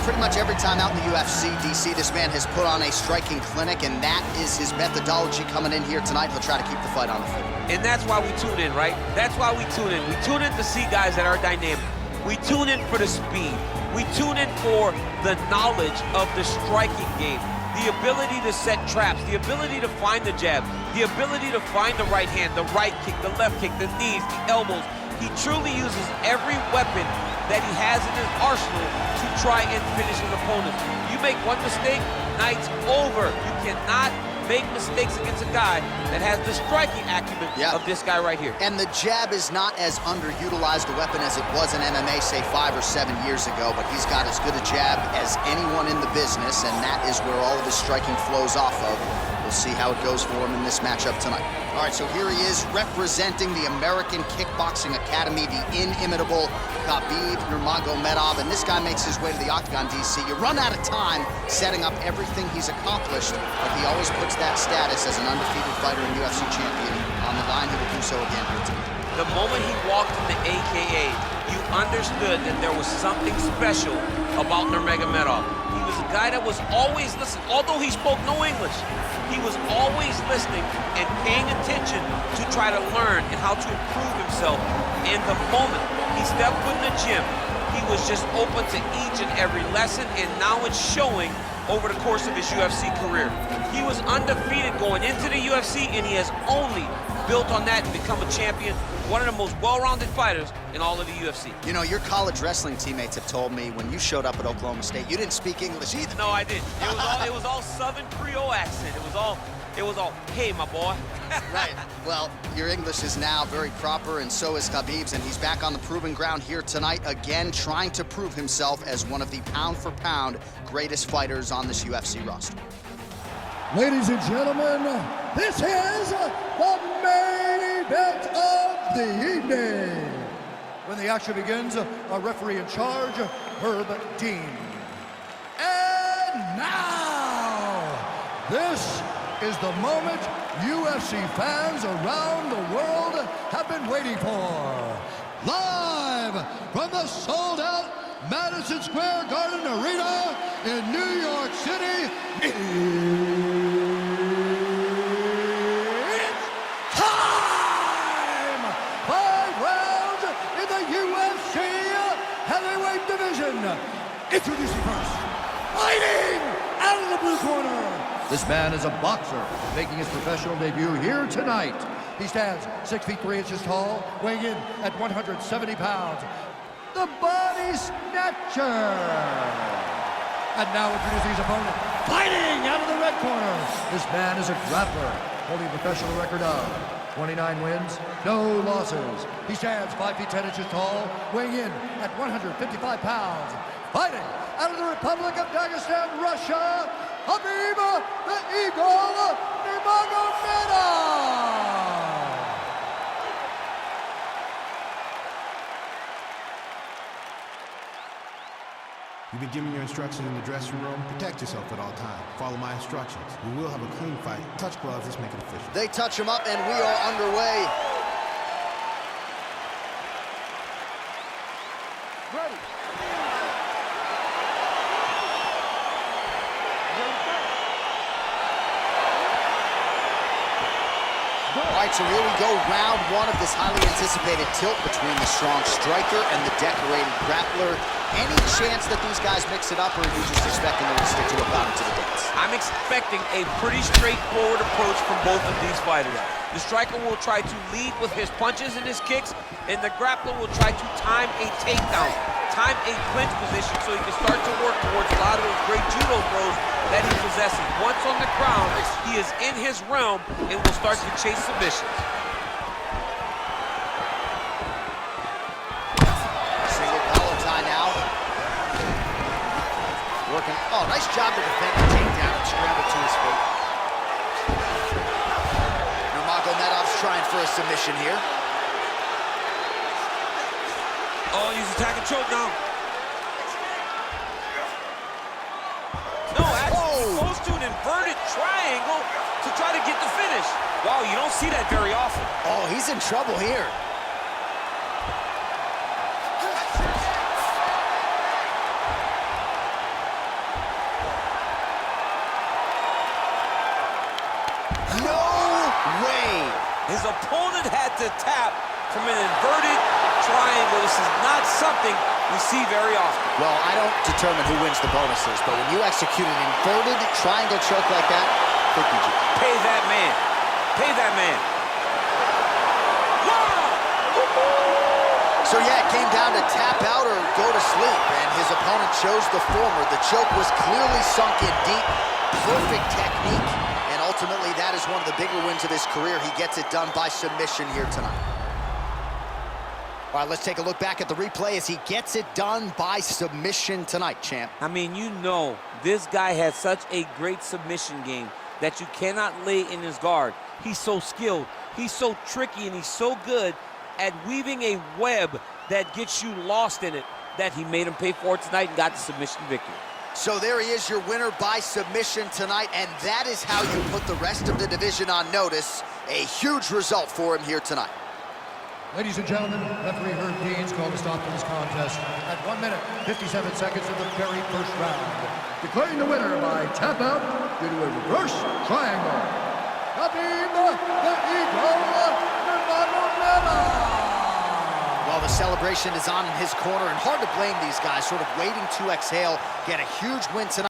pretty much every time out in the UFC, DC, this man has put on a striking clinic, and that is his methodology coming in here tonight. He'll try to keep the fight on the field. And that's why we tune in, right? That's why we tune in. We tune in to see guys that are dynamic. We tune in for the speed. We tune in for the knowledge of the striking game, the ability to set traps, the ability to find the jab, the ability to find the right hand, the right kick, the left kick, the knees, the elbows. He truly uses every weapon that he has in his arsenal to try and finish his opponent. You make one mistake, night's over. You cannot make mistakes against a guy that has the striking acumen of this guy right here. And the jab is not as underutilized a weapon as it was in MMA, say 5 or 7 years ago, but he's got as good a jab as anyone in the business, and that is where all of his striking flows off of. We'll see how it goes for him in this matchup tonight. All right, so here he is representing the American Kickboxing Academy, the inimitable Khabib Nurmagomedov, and this guy makes his way to the octagon, DC. You run out of time setting up everything he's accomplished, but he always puts that status as an undefeated fighter and UFC champion on the line. He will do so again here tonight. The moment he walked in the AKA, you understood that there was something special about Nurmagomedov. He was a guy that was always listening, although he spoke no English. He was always listening and paying attention to try to learn and how to improve himself. And the moment he stepped foot in the gym, he was just open to each and every lesson, and now it's showing over the course of his UFC career. He was undefeated going into the UFC, and he has only built on that and become a champion, one of the most well-rounded fighters in all of the UFC. You know, your college wrestling teammates have told me when you showed up at Oklahoma State, you didn't speak English either. No, I didn't. It was all Southern Creole accent. It was all, hey, my boy. Right. Well, your English is now very proper, and so is Khabib's, and he's back on the proving ground here tonight, again, trying to prove himself as one of the pound-for-pound greatest fighters on this UFC roster. Ladies and gentlemen, this is the main event of the evening. When the action begins, our referee in charge, Herb Dean. And now, this is the moment UFC fans around the world have been waiting for. Live from the sold-out Madison Square Garden Arena in New York City, it's time! 5 rounds in the UFC heavyweight division. Introducing first, fighting out of the blue corner. This man is a boxer, making his professional debut here tonight. He stands 6 feet 3 inches tall, weighing in at 170 pounds. The Body Snatcher. And now introducing his opponent, fighting out of the red corner. This man is a grappler, holding a professional record of 29 wins, no losses. He stands 5 feet 10 inches tall, weighing in at 155 pounds. Fighting out of the Republic of Dagestan, Russia, Khabib the Eagle Nurmagomedov. You've been given your instructions in the dressing room. Protect yourself at all times. Follow my instructions. We will have a clean fight. Touch gloves, let's make it official. They touch him up, and we are underway. Ready. All right, so here we go, round 1 of this highly anticipated tilt between the strong striker and the decorated grappler. Any chance that these guys mix it up, or are you just expecting them to stick to a bout into the dance? I'm expecting a pretty straightforward approach from both of these fighters. The striker will try to lead with his punches and his kicks, and the grappler will try to time a takedown, time a clinch position so he can start to work towards a lot of those great judo throws that he possesses. Once on the ground, he is in his realm and will start to chase submissions. Single collar tie now. Working. Oh, nice job to defend the takedown and scramble to his feet. Nurmagomedov's trying for a submission here. Oh, he's attacking choke now. No, actually, he goes to an inverted triangle to try to get the finish. Wow, you don't see that very often. Oh, he's in trouble here. opponent had to tap from an inverted triangle. This is not something we see very often. Well, I don't determine who wins the bonuses, but when you execute an inverted triangle choke like that, I think you do. Pay that man. Pay that man. So yeah, it came down to tap out or go to sleep, and his opponent chose the former. The choke was clearly sunk in deep, perfect technique, and ultimately that is one of the bigger wins of his career. He gets it done by submission here tonight. All right, let's take a look back at the replay as he gets it done by submission tonight, champ. I mean, you know, this guy has such a great submission game that you cannot lay in his guard. He's so skilled, he's so tricky, and he's so good at weaving a web that gets you lost in it that he made him pay for it tonight and got the submission victory. So there he is, your winner by submission tonight, and that is how you put the rest of the division on notice. A huge result for him here tonight. Ladies and gentlemen, referee Herb Dean's called a stop to this contest at 1 minute, 57 seconds of the very first round, declaring the winner by tap out due to a reverse triangle. Khabib the Eagle Nurmagomedov. Well, the celebration is on in his corner, and hard to blame these guys, sort of waiting to exhale, get a huge win tonight.